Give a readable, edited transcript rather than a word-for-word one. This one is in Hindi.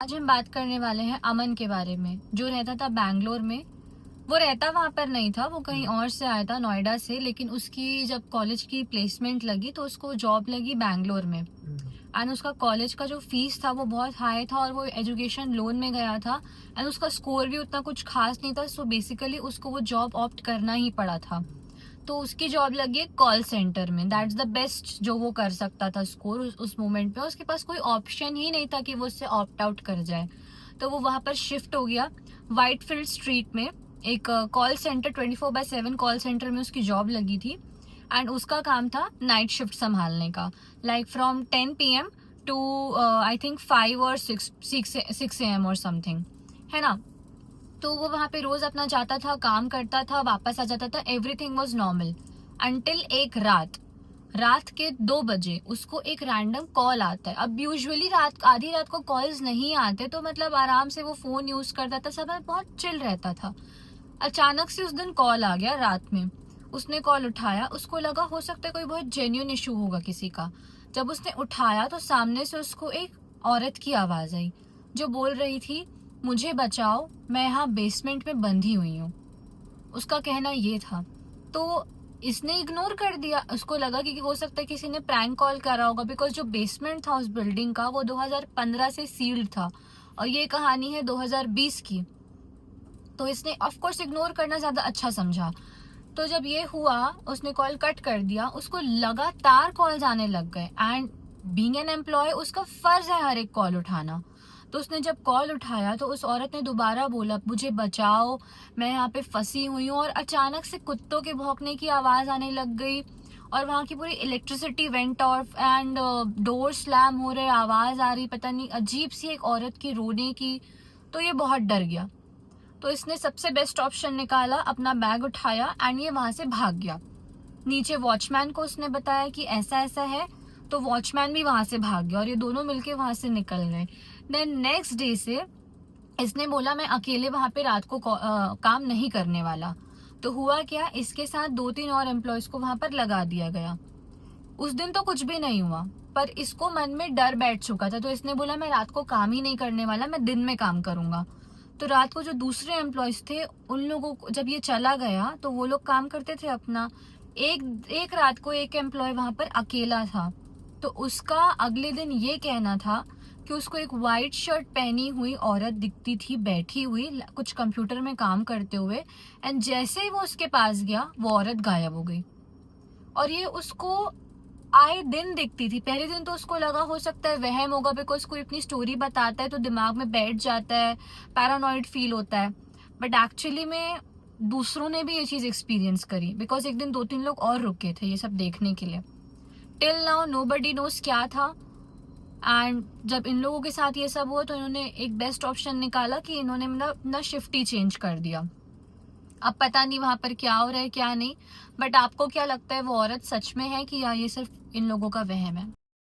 आज हम बात करने वाले हैं अमन के बारे में, जो रहता था बैंगलोर में। वो रहता वहां पर नहीं था, वो कहीं और से आया था, नोएडा से। लेकिन उसकी जब कॉलेज की प्लेसमेंट लगी तो उसको जॉब लगी बैंगलोर में। एंड उसका कॉलेज का जो फीस था वो बहुत हाई था और वो एजुकेशन लोन में गया था। एंड उसका स्कोर भी उतना कुछ खास नहीं था, सो बेसिकली उसको वो जॉब ऑप्ट करना ही पड़ा था। तो उसकी जॉब लगी है कॉल सेंटर में। दैट्स द बेस्ट जो वो कर सकता था स्कोर उस मोमेंट पे। उसके पास कोई ऑप्शन ही नहीं था कि वो उससे ऑप्ट आउट कर जाए। तो वो वहां पर शिफ्ट हो गया व्हाइटफील्ड स्ट्रीट में। एक कॉल सेंटर 24/7 कॉल सेंटर में उसकी जॉब लगी थी। एंड उसका काम था नाइट शिफ्ट संभालने का, like from 10 PM to I think 5 और 6 AM और समथिंग, है ना। तो वो वहां पे रोज अपना जाता था, काम करता था, वापस आ जाता था। एवरीथिंग वॉज नॉर्मल अंटिल एक रात के 2 बजे उसको एक रैंडम कॉल आता है। अब यूजुअली आधी रात को कॉल्स नहीं आते, तो मतलब आराम से वो फोन यूज करता था, सब बहुत चिल रहता था। अचानक से उस दिन कॉल आ गया रात में। उसने कॉल उठाया, उसको लगा हो सकता है कोई बहुत जेन्युइन इशू होगा किसी का। जब उसने उठाया तो सामने से उसको एक औरत की आवाज आई, जो बोल रही थी, मुझे बचाओ, मैं यहाँ बेसमेंट में बंधी हुई हूँ। उसका कहना ये था। तो इसने इग्नोर कर दिया। उसको लगा कि हो सकता है किसी ने प्रैंक कॉल करा होगा, बिकॉज जो बेसमेंट था उस बिल्डिंग का वो 2015 से सील्ड था और ये कहानी है 2020 की। तो इसने ऑफ कोर्स इग्नोर करना ज्यादा अच्छा समझा। तो जब ये हुआ उसने कॉल कट कर दिया। उसको लगातार कॉल्स आने लग गए एंड बीइंग एन एम्प्लॉय उसका फर्ज है हर एक कॉल उठाना। तो उसने जब कॉल उठाया तो उस औरत ने दोबारा बोला, मुझे बचाओ, मैं यहाँ पे फंसी हुई हूँ। और अचानक से कुत्तों के भौंकने की आवाज आने लग गई और वहां की पूरी electricity went of and door slam हो रहे, आवाज आ रही, पता नहीं अजीब सी एक औरत की रोने की। तो ये बहुत डर गया। तो इसने सबसे बेस्ट ऑप्शन निकाला, अपना बैग उठाया एंड ये वहां से भाग गया। नीचे वॉचमैन को उसने बताया कि ऐसा ऐसा है, तो वॉचमैन भी वहां से भाग गया और ये दोनों मिलके वहां से निकल गए। देन नेक्स्ट डे से इसने बोला मैं अकेले वहां पे रात को काम नहीं करने वाला। तो हुआ क्या, इसके साथ 2-3 और एम्प्लॉयज को वहां पर लगा दिया गया। उस दिन तो कुछ भी नहीं हुआ, पर इसको मन में डर बैठ चुका था। तो इसने बोला मैं रात को काम ही नहीं करने वाला, मैं दिन में काम करूंगा। तो रात को जो दूसरे एम्प्लॉयज थे उन लोगों को जब ये चला गया तो वो लोग काम करते थे अपना। एक एक रात को एक एम्प्लॉय वहां पर अकेला था। तो उसका अगले दिन ये कहना था कि उसको एक वाइट शर्ट पहनी हुई औरत दिखती थी बैठी हुई कुछ कंप्यूटर में काम करते हुए। एंड जैसे ही वो उसके पास गया वो औरत गायब हो गई। और ये उसको आए दिन दिखती थी। पहले दिन तो उसको लगा हो सकता है वहम होगा, बिकॉज कोई अपनी स्टोरी बताता है तो दिमाग में बैठ जाता है, पैरानॉइड फील होता है। बट एक्चुअली में दूसरों ने भी ये चीज एक्सपीरियंस करी, बिकॉज एक दिन 2-3 लोग और रुके थे ये सब देखने के लिए। टिल नाउ नोबडी नोस क्या था। एंड जब इन लोगों के साथ ये सब हुआ तो इन्होंने एक बेस्ट ऑप्शन निकाला कि इन्होंने मतलब अपना शिफ्ट ही चेंज कर दिया। अब पता नहीं वहां पर क्या हो रहा है क्या नहीं। बट आपको क्या लगता है, वो औरत सच में है कि या ये सिर्फ इन लोगों का वहम है?